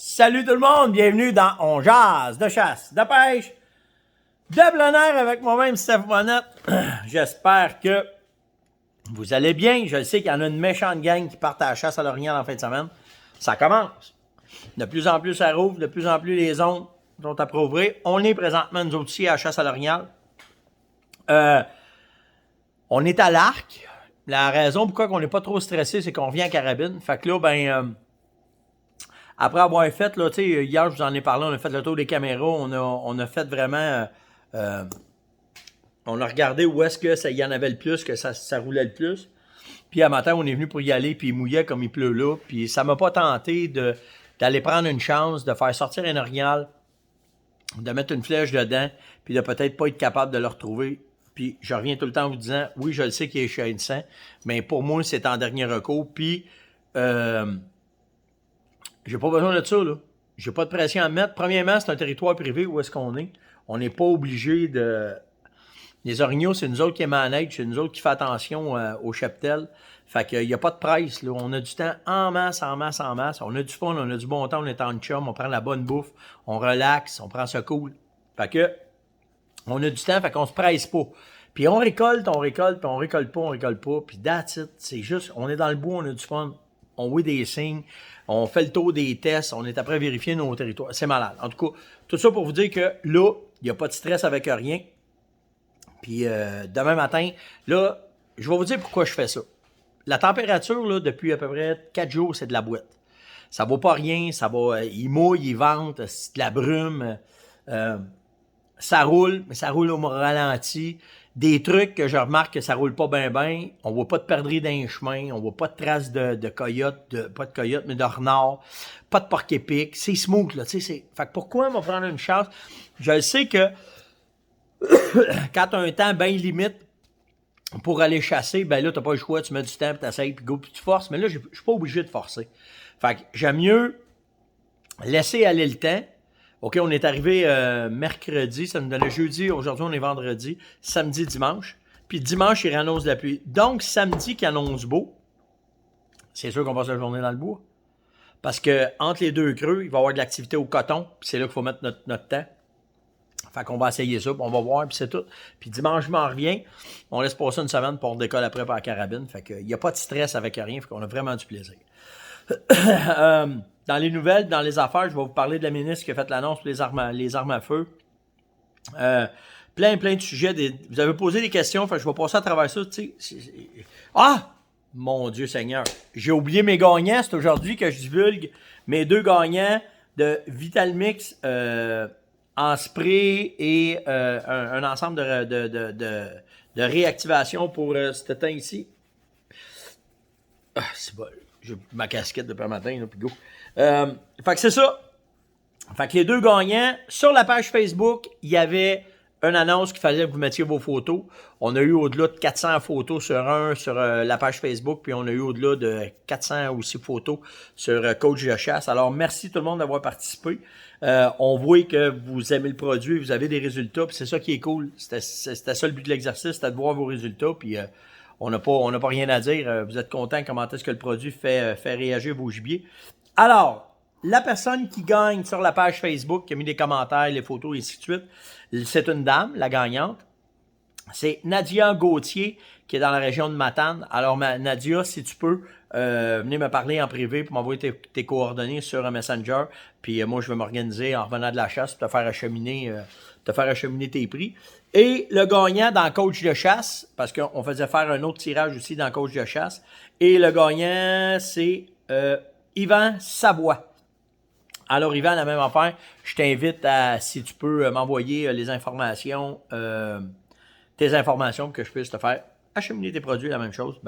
Salut tout le monde, bienvenue dans On Jase de chasse, de pêche, de plein air avec moi-même Steph Monette. J'espère que vous allez bien. Je sais qu'il y en a une méchante gang qui part à la chasse à l'orignal en fin de semaine. Ça commence. De plus en plus ça rouvre, de plus en plus les zones sont approuvrées. On est présentement nous autres aussi à la chasse à l'orignal. On est à l'arc. La raison pourquoi on n'est pas trop stressé, c'est qu'on revient à carabine. Fait que là, après avoir fait, là, tu sais, hier, je vous en ai parlé, on a fait le tour des caméras, on a fait vraiment... on a regardé où est-ce que il y en avait le plus, que ça roulait le plus. Puis à matin, on est venu pour y aller, puis il mouillait comme il pleut là. Puis ça m'a pas tenté d'aller prendre une chance, de faire sortir un orignal, de mettre une flèche dedans, puis de peut-être pas être capable de le retrouver. Puis je reviens tout le temps en vous disant, oui, je le sais qu'il est chaînissant, mais pour moi, c'est en dernier recours. Puis... j'ai pas besoin de ça, là. J'ai pas de pression à mettre. Premièrement, c'est un territoire privé où est-ce qu'on est. On n'est pas obligé de... Les orignaux, c'est nous autres qui manègent, c'est nous autres qui fait attention au cheptel. Fait qu'il n'y a pas de presse, là. On a du temps en masse, en masse, en masse. On a du fun, on a du bon temps, on est en chum, on prend la bonne bouffe, on relaxe, on prend ça cool. Fait que, on a du temps, fait qu'on se presse pas. Puis on récolte, puis on récolte pas, puis that's it. C'est juste, on est dans le bois, on a du fun. On voit des signes, on fait le tour des tests, on est après vérifier nos territoires. C'est malade. En tout cas, tout ça pour vous dire que là, il n'y a pas de stress avec rien. Puis demain matin, là, je vais vous dire pourquoi je fais ça. La température, là, depuis à peu près 4 jours, c'est de la boîte. Ça vaut pas rien, ça va, il mouille, il vente, c'est de la brume. Ça roule, mais ça roule au ralenti. Des trucs que je remarque que ça roule pas bien, on voit pas de perdrix dans les chemins, on voit pas de traces de coyotes, pas de coyotes, mais de renards, pas de porc-épic, c'est smooth, là, tu sais, fait que pourquoi on va prendre une chance? Je sais que quand t'as un temps bien limite pour aller chasser, ben là, t'as pas le choix, tu mets du temps, puis t'essayes, puis go, puis tu forces, mais là, je suis pas obligé de forcer. Fait que j'aime mieux laisser aller le temps. OK, on est arrivé mercredi, ça nous donnait jeudi, aujourd'hui on est vendredi, samedi, dimanche. Puis dimanche, il annonce de la pluie. Donc, samedi qui annonce beau, c'est sûr qu'on passe la journée dans le bois. Parce que entre les deux creux, il va y avoir de l'activité au coton, puis c'est là qu'il faut mettre notre temps. Fait qu'on va essayer ça, puis on va voir, puis c'est tout. Puis dimanche, je m'en reviens. On laisse passer une semaine, pour on décolle après par la carabine. Fait qu'il n'y a pas de stress avec rien, fait qu'on a vraiment du plaisir. Dans les nouvelles, dans les affaires, je vais vous parler de la ministre qui a fait l'annonce pour les armes à feu. Plein de sujets. Vous avez posé des questions, fait que je vais passer à travers ça. Ah! Mon Dieu Seigneur! J'ai oublié mes gagnants. C'est aujourd'hui que je divulgue mes 2 gagnants de Vitalmix en spray et un ensemble de réactivation pour ce temps ici. Ah, c'est bon. J'ai ma casquette depuis le matin, là, puis go. Fait que c'est ça. Fait que les 2 gagnants, sur la page Facebook, il y avait une annonce qu'il fallait que vous mettiez vos photos. On a eu au-delà de 400 photos sur la page Facebook, puis on a eu au-delà de 400 aussi photos sur Coach de chasse. Alors, merci tout le monde d'avoir participé. On voit que vous aimez le produit, vous avez des résultats, puis c'est ça qui est cool. C'était ça le but de l'exercice, c'était de voir vos résultats, puis on n'a pas rien à dire. Vous êtes content comment est-ce que le produit fait réagir vos gibiers. Alors, la personne qui gagne sur la page Facebook, qui a mis des commentaires, les photos et ainsi de suite, c'est une dame, la gagnante. C'est Nadia Gauthier, qui est dans la région de Matane. Alors, Nadia, si tu peux, venez me parler en privé pour m'envoyer tes coordonnées sur un Messenger. Puis moi, je vais m'organiser en revenant de la chasse pour te faire acheminer tes prix. Et le gagnant dans Coach de chasse, parce qu'on faisait faire un autre tirage aussi dans Coach de chasse. Et le gagnant, c'est Yvan Savoie. Alors, Yvan, la même affaire, je t'invite à, si tu peux, m'envoyer les informations, tes informations pour que je puisse te faire acheminer tes produits, la même chose.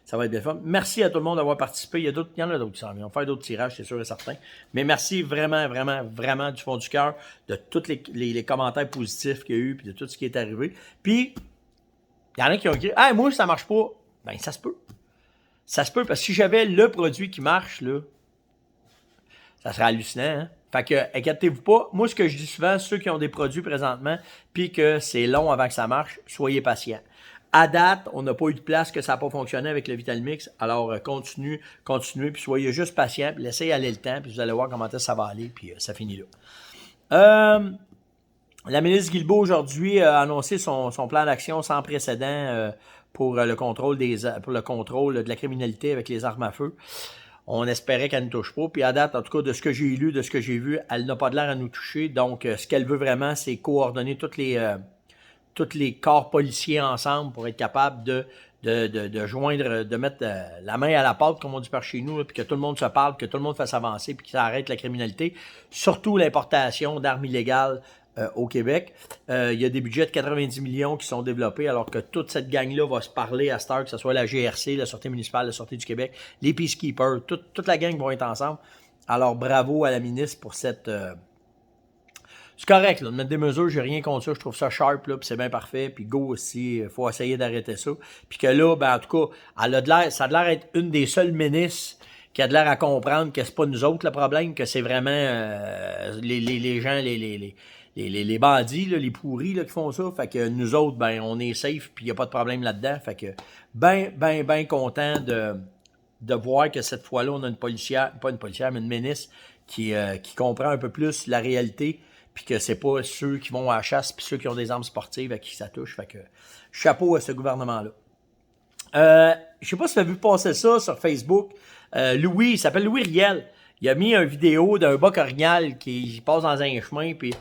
Ça va être bien fun. Merci à tout le monde d'avoir participé. Il y en a d'autres qui s'en viennent. On va faire d'autres tirages, c'est sûr et certain. Mais merci vraiment, vraiment, vraiment du fond du cœur de tous les commentaires positifs qu'il y a eu, puis de tout ce qui est arrivé. Puis, il y en a qui ont dit « Ah, moi, ça marche pas. » Ben, ça se peut. Ça se peut, parce que si j'avais le produit qui marche, là, ça serait hallucinant, hein? Fait que, inquiétez-vous pas. Moi, ce que je dis souvent, ceux qui ont des produits présentement, puis que c'est long avant que ça marche, soyez patients. À date, on n'a pas eu de place que ça n'a pas fonctionné avec le Vitalmix. Alors, continuez, puis soyez juste patient, puis laissez aller le temps, puis vous allez voir comment ça va aller, puis ça finit là. La ministre Guilbeault, aujourd'hui, a annoncé son plan d'action sans précédent pour le contrôle de la criminalité avec les armes à feu. On espérait qu'elle ne touche pas. Puis à date, en tout cas, de ce que j'ai lu, de ce que j'ai vu, elle n'a pas de l'air à nous toucher. Donc, ce qu'elle veut vraiment, c'est coordonner tous les corps policiers ensemble pour être capable de joindre, de mettre la main à la pâte, comme on dit par chez nous, là, puis que tout le monde se parle, que tout le monde fasse avancer, puis que ça arrête la criminalité. Surtout l'importation d'armes illégales au Québec. Il y a des budgets de 90 millions qui sont développés, alors que toute cette gang-là va se parler à cette heure, que ce soit la GRC, la Sûreté municipale, la Sûreté du Québec, les Peacekeepers, toute la gang vont être ensemble. Alors, bravo à la ministre pour cette... C'est correct, là, de mettre des mesures, j'ai rien contre ça, je trouve ça sharp, là, puis c'est bien parfait, puis go aussi, il faut essayer d'arrêter ça. Puis que là, ben, en tout cas, ça a l'air d'être une des seules ministres qui a de l'air à comprendre que c'est pas nous autres le problème, que c'est vraiment les gens, les bandits, là, les pourris là, qui font ça. Fait que nous autres, ben, on est safe, puis il n'y a pas de problème là-dedans. Fait que ben content de voir que cette fois-là, on a une policière, pas une policière, mais une ministre qui comprend un peu plus la réalité, puis que c'est pas ceux qui vont à la chasse, puis ceux qui ont des armes sportives à qui ça touche. Fait que chapeau à ce gouvernement-là. Je sais pas si tu as vu passer ça sur Facebook. Louis, il s'appelle Louis Riel. Il a mis une vidéo d'un boc orignal qui passe dans un chemin, puis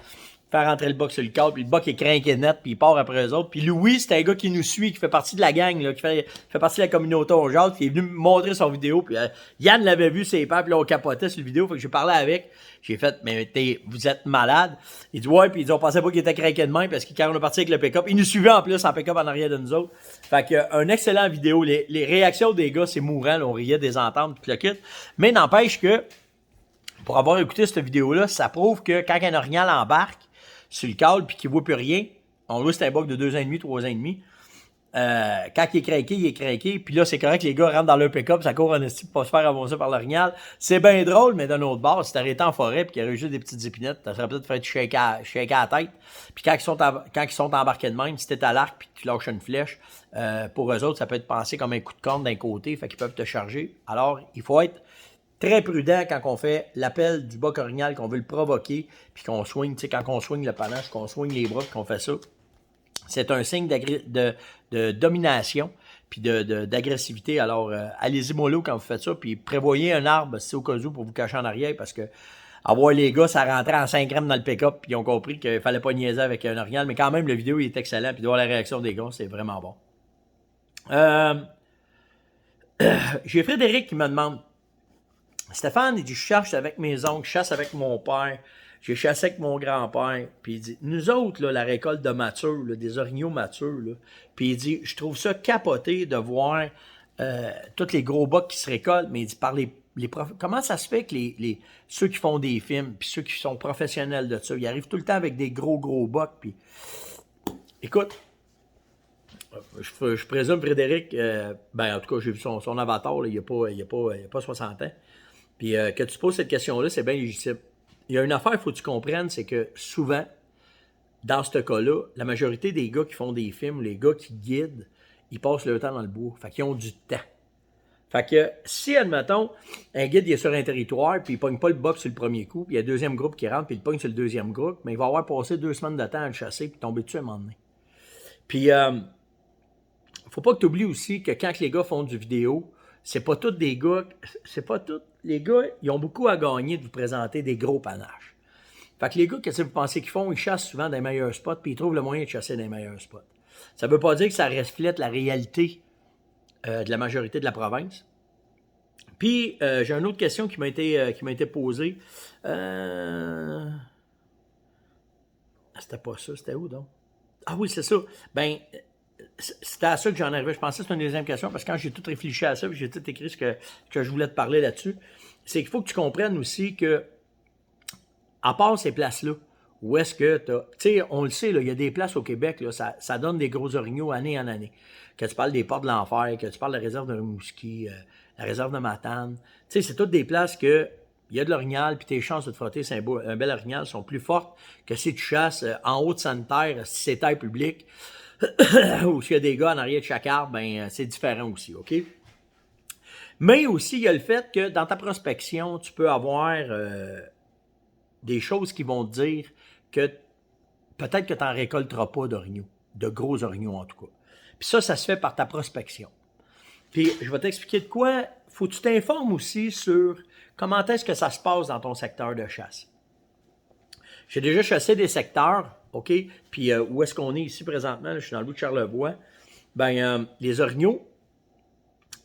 faire rentrer le boc sur le cadre, puis le boc est crinqué net, puis il part après eux autres. Puis Louis, c'est un gars qui nous suit, qui fait partie de la gang, là, qui fait partie de la communauté au genre, qui est venu me montrer son vidéo, puis Yann l'avait vu, ses pères, puis là, on capotait sur la vidéo, fait que j'ai parlé avec, j'ai fait, mais vous êtes malade. Il dit, ouais, puis ils ont pensé pas qu'il était crinqué de main, parce que quand on est parti avec le pick-up, il nous suivait en plus en pick-up en arrière de nous autres. Fait que, un excellent vidéo. Les réactions des gars, c'est mourant, là, on riait des ententes, tout le kit. Mais n'empêche que, pour avoir écouté cette vidéo-là, ça prouve que quand un orignal embarque sur le câble puis qu'il ne voit plus rien, on voit que c'est un bug de 2 ans et demi, 3 ans et demi. Quand il est craqué. Puis là, c'est correct que les gars rentrent dans leur pick-up, ça court en esti pour pas se faire avancer par l'orignal. C'est bien drôle, mais d'un autre bord, si t'arrêtais en forêt puis qu'il y avait juste des petites épinettes, ça serait peut-être fait shaker à la tête. Puis quand ils sont embarqués de même, si t'es à l'arc puis que tu lâches une flèche, pour eux autres, ça peut être pensé comme un coup de corne d'un côté, fait qu'ils peuvent te charger. Alors, il faut être très prudent quand on fait l'appel du boc orignal, qu'on veut le provoquer, puis qu'on soigne, tu sais, quand on soigne le panache, qu'on soigne les bras, puis qu'on fait ça. C'est un signe de domination, puis d'agressivité. Alors, allez-y mollo quand vous faites ça, puis prévoyez un arbre, si c'est au cas où, pour vous cacher en arrière, parce que avoir les gars, ça rentrait en 5 grammes dans le pick-up, puis ils ont compris qu'il fallait pas niaiser avec un orignal, mais quand même, le vidéo il est excellent, puis de voir la réaction des gars, c'est vraiment bon. J'ai Frédéric qui me demande, Stéphane, il dit, je chasse avec mes oncles, je chasse avec mon père, j'ai chassé avec mon grand-père. Puis il dit, nous autres, là, la récolte de matures, là, des orignaux matures, là, puis il dit, je trouve ça capoté de voir tous les gros bocs qui se récoltent, mais il dit, par comment ça se fait que ceux qui font des films, puis ceux qui sont professionnels de ça, ils arrivent tout le temps avec des gros bocs, puis écoute, je présume Frédéric, ben en tout cas, j'ai vu son avatar, là, il n'y a pas 60 ans. Puis que tu poses cette question-là, c'est bien légitime. Il y a une affaire, il faut que tu comprennes, c'est que souvent, dans ce cas-là, la majorité des gars qui font des films, les gars qui guident, ils passent leur temps dans le bois. Fait qu'ils ont du temps. Fait que si, admettons, un guide il est sur un territoire, puis il pogne pas le box sur le premier coup, puis il y a un deuxième groupe qui rentre, puis il pogne sur le deuxième groupe, mais il va avoir passé 2 semaines de temps à le chasser, puis tomber dessus à un moment donné. Puis, faut pas que tu oublies aussi que quand les gars font du vidéo, c'est pas tous des gars, les gars, ils ont beaucoup à gagner de vous présenter des gros panaches. Fait que les gars, qu'est-ce que vous pensez qu'ils font? Ils chassent souvent des meilleurs spots, puis ils trouvent le moyen de chasser des meilleurs spots. Ça veut pas dire que ça reflète la réalité de la majorité de la province. Puis, j'ai une autre question qui m'a été posée. C'était pas ça, c'était où donc? Ah oui, c'est ça. Ben, c'était à ça que j'en arrivais. Je pensais que c'était une deuxième question, parce que quand j'ai tout réfléchi à ça, puis j'ai tout écrit ce que je voulais te parler là-dessus, c'est qu'il faut que tu comprennes aussi que, à part ces places-là, où est-ce que tu as... Tu sais, on le sait, il y a des places au Québec, là, ça donne des gros orignaux année en année. Que tu parles des portes de l'enfer, que tu parles de la réserve de Rimouski, la réserve de Matane. Tu sais, c'est toutes des places que il y a de l'orignal, puis tes chances de te frotter c'est un bel orignal sont plus fortes que si tu chasses en haute sanitaire, si c'est terre publique. ou s'il y a des gars en arrière de chaque arbre, ben c'est différent aussi, OK? Mais aussi, il y a le fait que dans ta prospection, tu peux avoir des choses qui vont te dire que peut-être que tu n'en récolteras pas d'orignaux, de gros orignaux en tout cas. Puis ça se fait par ta prospection. Puis je vais t'expliquer de quoi. Faut que tu t'informes aussi sur comment est-ce que ça se passe dans ton secteur de chasse. J'ai déjà chassé des secteurs, OK? Puis où est-ce qu'on est ici présentement? Là, je suis dans le bout de Charlevoix. Ben, les orignaux,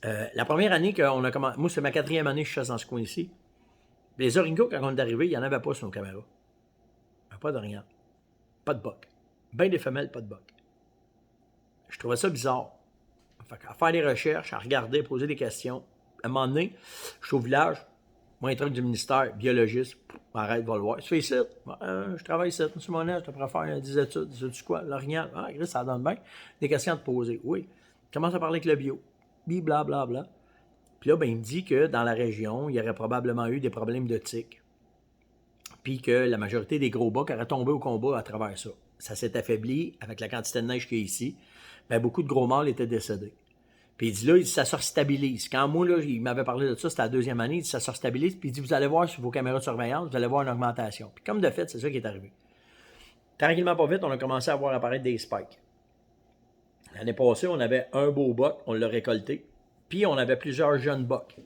la première année qu'on a commencé, moi c'est ma 4e année que je chasse dans ce coin ici. Les orignaux, quand on est arrivé, il n'y en avait pas sur nos caméras. Pas d'orignal. Pas de boc. Ben des femelles, pas de boc. Je trouvais ça bizarre. Fait à faire des recherches, à regarder, à poser des questions. À un moment donné, je suis au village, moi, un truc du ministère, biologiste, arrête, va le voir. Tu fais ici? Je travaille ici, monsieur Monet, je te préfère des études. Dis-tu quoi? L'orignal? Ah, Chris, ça donne bien. Des questions à te poser. Oui. Commence à parler avec le bio. Blablabla. Puis là, ben, il me dit que dans la région, il y aurait probablement eu des problèmes de tiques. Puis que la majorité des gros bocs auraient tombé au combat à travers ça. Ça s'est affaibli avec la quantité de neige qu'il y a ici. Ben, beaucoup de gros mâles étaient décédés. Puis il dit là, ça se restabilise. Quand moi, là, il m'avait parlé de ça, c'était la 2e année, il dit ça se restabilise. Puis il dit, vous allez voir sur vos caméras de surveillance, vous allez voir une augmentation. Puis comme de fait, c'est ça qui est arrivé. Tranquillement, pas vite, on a commencé à voir apparaître des spikes. L'année passée, on avait un beau boc, on l'a récolté. Puis on avait plusieurs jeunes bocs.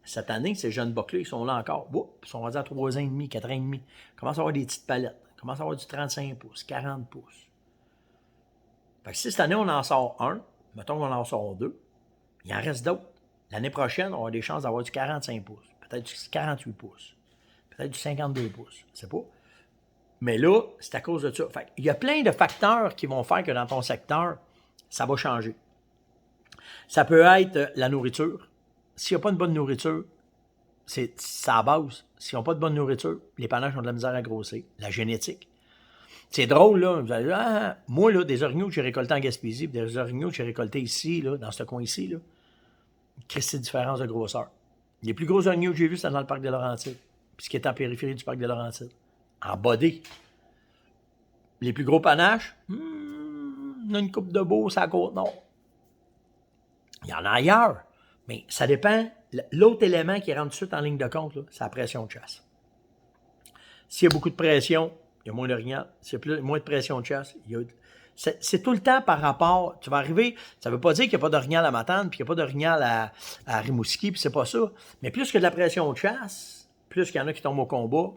Cette année, ces jeunes bocs-là, ils sont là encore. Ils sont rendus à 3 ans et demi, 4 ans et demi. Ils commencent à avoir des petites palettes. Ils commencent à avoir du 35 pouces, 40 pouces. Fait que si cette année, on en sort un, mettons qu'on en sort 2, il en reste d'autres. L'année prochaine, on a des chances d'avoir du 45 pouces, peut-être du 48 pouces, peut-être du 52 pouces, je sais pas. Mais là, c'est à cause de ça. Fait il y a plein de facteurs qui vont faire que dans ton secteur, ça va changer. Ça peut être la nourriture. S'il n'y a pas une bonne nourriture, c'est à la base. S'ils n'ont pas de bonne nourriture, les panaches ont de la misère à grossir. La génétique. C'est drôle, là. Vous allez dire, moi, là, des orignaux que j'ai récoltés en Gaspésie, des orignaux que j'ai récoltés ici, là, dans ce coin-ci, là, Christy différence de grosseur. Les plus gros orignaux que j'ai vus, c'était dans le parc de Laurentides. Puis ce qui est en périphérie du parc de Laurentides. En bodé. Les plus gros panaches, on a une coupe de beau, ça côte nord. Il y en a ailleurs. Mais ça dépend. L'autre élément qui rentre tout de suite en ligne de compte, c'est la pression de chasse. S'il y a beaucoup de pression, il y a moins d'orignal. S'il y a moins de pression de chasse, il y a... C'est tout le temps par rapport. Tu vas arriver, ça ne veut pas dire qu'il n'y a pas d'orignal à Matane, puis qu'il n'y a pas d'orignal à Rimouski, puis c'est pas ça. Mais plus que de la pression de chasse, plus qu'il y en a qui tombent au combat.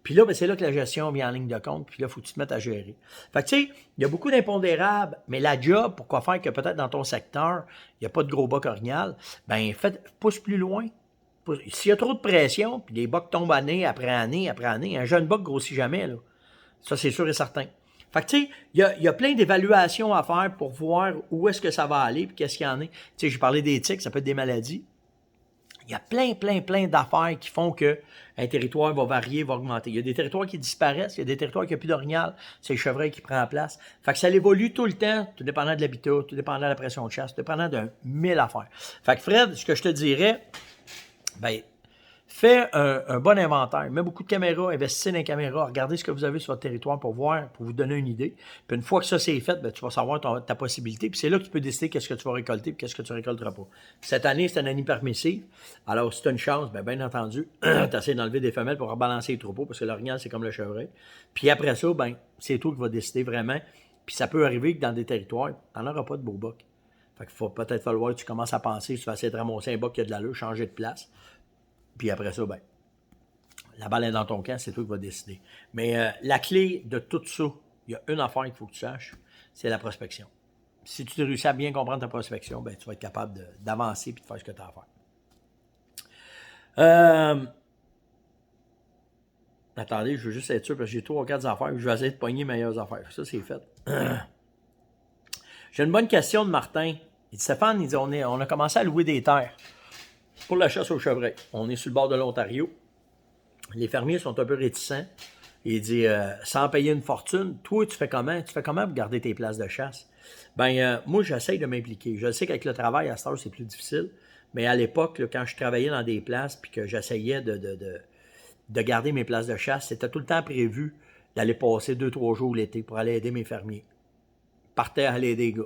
Puis là, ben, c'est là que la gestion vient en ligne de compte, puis là, il faut que tu te mettes à gérer. Fait que tu sais, il y a beaucoup d'impondérables, mais la job, pourquoi faire que peut-être dans ton secteur, il n'y a pas de gros bocs orignal, ben pousse plus loin. S'il y a trop de pression, puis les bocs tombent année après année après année, un jeune boc grossit jamais, là. Ça, c'est sûr et certain. Fait que, tu sais, il y a plein d'évaluations à faire pour voir où est-ce que ça va aller, puis qu'est-ce qu'il y en a. Tu sais, j'ai parlé d'éthique, ça peut être des maladies. Il y a plein d'affaires qui font qu'un territoire va varier, va augmenter. Il y a des territoires qui disparaissent, il y a des territoires qui n'ont plus d'orignal, c'est le chevreuil qui prend la place. Fait que ça évolue tout le temps, tout dépendant de l'habitat, tout dépendant de la pression de chasse, tout dépendant de 1000 affaires. Fait que Fred, ce que je te dirais, ben, fais un bon inventaire. Mets beaucoup de caméras, investissez dans les caméras, regardez ce que vous avez sur votre territoire pour voir, pour vous donner une idée. Puis une fois que ça c'est fait, ben, tu vas savoir ta possibilité. Puis c'est là que tu peux décider qu'est-ce que tu vas récolter et qu'est-ce que tu ne récolteras pas. Cette année, c'est une année permissive. Alors, si tu as une chance, bien entendu, tu essaies d'enlever des femelles pour rebalancer les troupeaux parce que l'orignal, c'est comme le chevreuil. Puis après ça, ben, c'est toi qui vas décider vraiment. Puis ça peut arriver que dans des territoires, tu n'en auras pas de beaux bocs. Fait qu'il faut peut-être falloir que tu commences à penser, tu vas essayer de ramasser un boc qui a de l'allure, changer de place. Puis après ça, ben, la balle est dans ton camp, c'est toi qui vas décider. Mais la clé de tout ça, il y a une affaire qu'il faut que tu saches, c'est la prospection. Si tu réussis à bien comprendre ta prospection, ben, tu vas être capable d'avancer et de faire ce que tu as à faire. Attendez, je veux juste être sûr parce que j'ai 3 ou 4 affaires. Je vais essayer de pogner les meilleures affaires. Ça, c'est fait. J'ai une bonne question de Martin. Il dit, Stéphane, il dit, on a commencé à louer des terres pour la chasse au chevreuil. On est sur le bord de l'Ontario. Les fermiers sont un peu réticents. Il dit, sans payer une fortune, toi, tu fais comment? Tu fais comment pour garder tes places de chasse? Moi, j'essaye de m'impliquer. Je sais qu'avec le travail, à cette heure, c'est plus difficile. Mais à l'époque, quand je travaillais dans des places puis que j'essayais de garder mes places de chasse, c'était tout le temps prévu d'aller passer 2-3 jours l'été pour aller aider mes fermiers. partais à aller des gars.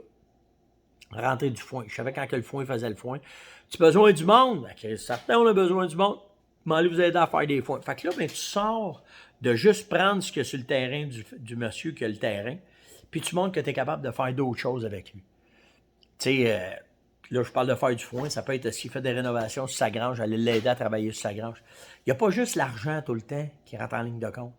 Rentrer du foin. Je savais quand que le foin faisait le foin. Tu as besoin du monde? Okay, certains, on a besoin du monde. M'allez vous aider à faire des foins. Fait que là, ben, tu sors de juste prendre ce qu'il y a sur le terrain du monsieur qui a le terrain, puis tu montres que tu es capable de faire d'autres choses avec lui. Tu sais, là, je parle de faire du foin. Ça peut être s'il fait des rénovations sur sa grange, aller l'aider à travailler sur sa grange. Il n'y a pas juste l'argent tout le temps qui rentre en ligne de compte.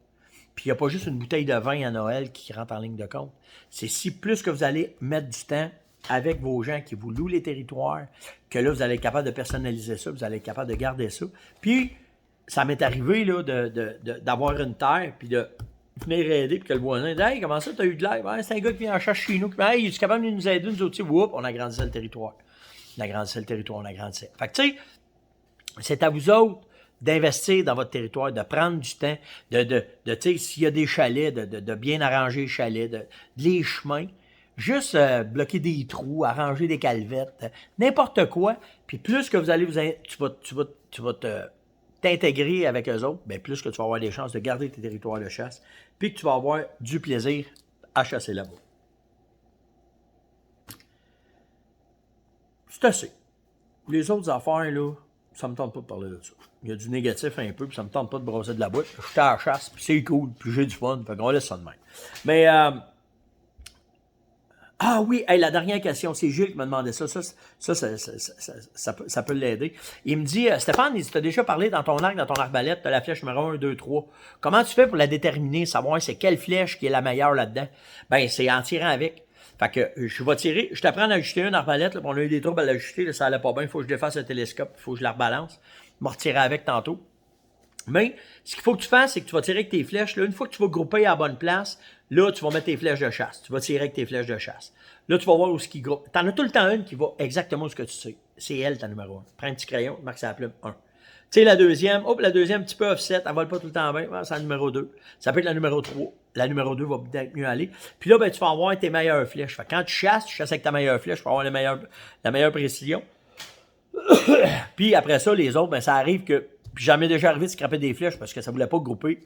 Puis il n'y a pas juste une bouteille de vin à Noël qui rentre en ligne de compte. C'est si plus que vous allez mettre du temps avec vos gens qui vous louent les territoires, que là, vous allez être capable de personnaliser ça, vous allez être capable de garder ça. Puis, ça m'est arrivé là, d'avoir une terre, puis de venir aider, puis que le voisin dit « Hey, comment ça, t'as eu de l'air? Ouais, c'est un gars qui vient en chercher chez nous. Hey, il est capable de nous aider, nous autres. » Whoop, on agrandissait le territoire. On agrandissait le territoire, on agrandissait. Fait que, tu sais, c'est à vous autres d'investir dans votre territoire, de prendre du temps, tu sais, s'il y a des chalets, de bien arranger les chalets, de les chemins, juste bloquer des trous, arranger des calvettes, n'importe quoi. Puis plus que vous allez tu vas t'intégrer avec eux autres, bien plus que tu vas avoir des chances de garder tes territoires de chasse, puis que tu vas avoir du plaisir à chasser là-bas. C'est assez. Les autres affaires, là, ça me tente pas de parler de ça. Il y a du négatif un peu, puis ça me tente pas de brosser de la boîte. Je suis à la chasse, puis c'est cool, puis j'ai du fun, fait qu'on laisse ça de même. Mais, ah oui, hey, la dernière question, c'est Gilles qui m'a demandé ça. Ça peut l'aider. Il me dit, Stéphane, tu as déjà parlé dans ton arc, dans ton arbalète, tu as la flèche numéro 1, 2, 3. Comment tu fais pour la déterminer, savoir c'est quelle flèche qui est la meilleure là-dedans? Ben, c'est en tirant avec. Fait que je vais tirer, je t'apprends à ajuster une arbalète, là, on a eu des troubles à l'ajuster, là, ça allait pas bien, il faut que je défasse le télescope, il faut que je la rebalance. Je vais retirer avec tantôt. Mais ce qu'il faut que tu fasses, c'est que tu vas tirer avec tes flèches. Là, une fois que tu vas grouper à la bonne place, là, tu vas mettre tes flèches de chasse. Tu vas tirer avec tes flèches de chasse. Là, tu vas voir où ce qui groupe. Tu en as tout le temps une qui va exactement où ce que tu sais. C'est elle, ta numéro 1. Prends un petit crayon, marque sa plume 1. Tu sais, la deuxième, la deuxième, un petit peu offset, elle vole pas tout le temps bien, c'est la numéro 2. Ça peut être la numéro 3. La numéro 2 va peut-être mieux aller. Puis là, ben, tu vas avoir tes meilleures flèches. Fait que quand tu chasses avec ta meilleure flèche, tu vas avoir la meilleure précision. Puis après ça, les autres, ben, ça arrive que. Puis jamais déjà arrivé de scraper des flèches parce que ça ne voulait pas grouper.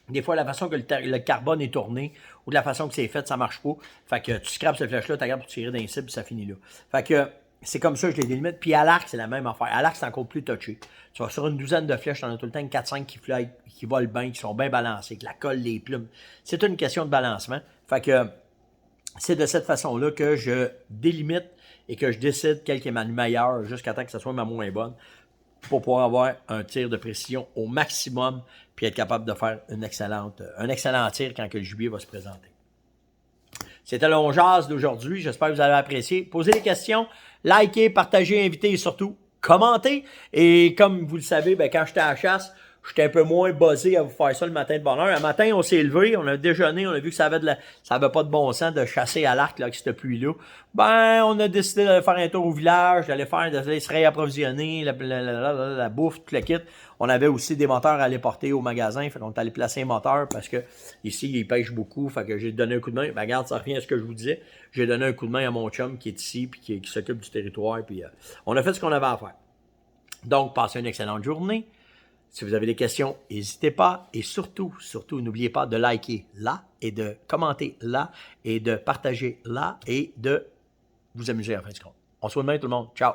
Des fois, la façon que le carbone est tourné ou de la façon que c'est fait, ça ne marche pas. Fait que tu scrapes cette flèche-là, tu regardes pour tirer d'un cible, puis ça finit là. Fait que c'est comme ça que je les délimite. Puis à l'arc, c'est la même affaire. À l'arc, c'est encore plus touché. Tu vas sur une douzaine de flèches, tu en as tout le temps 4-5 qui volent bien, qui sont bien balancées, que la colle, les plumes. C'est une question de balancement. Fait que c'est de cette façon-là que je délimite et que je décide quelle est ma meilleure jusqu'à temps que ce soit ma moins bonne, pour pouvoir avoir un tir de précision au maximum puis être capable de faire un excellent tir quand que le gibier va se présenter. C'était le jazz d'aujourd'hui. J'espère que vous avez apprécié. Posez des questions, likez, partagez, invitez et surtout commentez. Et comme vous le savez, ben, quand j'étais à la chasse, j'étais un peu moins buzzé à vous faire ça le matin de bonne heure. Un matin, on s'est levé, on a déjeuné, on a vu que ça avait pas de bon sens de chasser à l'arc là, avec cette pluie-là. Ben, on a décidé d'aller faire un tour au village, d'aller se réapprovisionner, la bouffe, tout le kit. On avait aussi des moteurs à aller porter au magasin, fait qu'on est allé placer un moteur parce que ici, ils pêchent beaucoup, fait que j'ai donné un coup de main. Ben, regarde, ça revient à ce que je vous disais. J'ai donné un coup de main à mon chum qui est ici, puis qui s'occupe du territoire, puis on a fait ce qu'on avait à faire. Donc, passez une excellente journée. Si vous avez des questions, n'hésitez pas. Et surtout, n'oubliez pas de liker là et de commenter là et de partager là et de vous amuser en fin de compte. On se voit demain tout le monde. Ciao!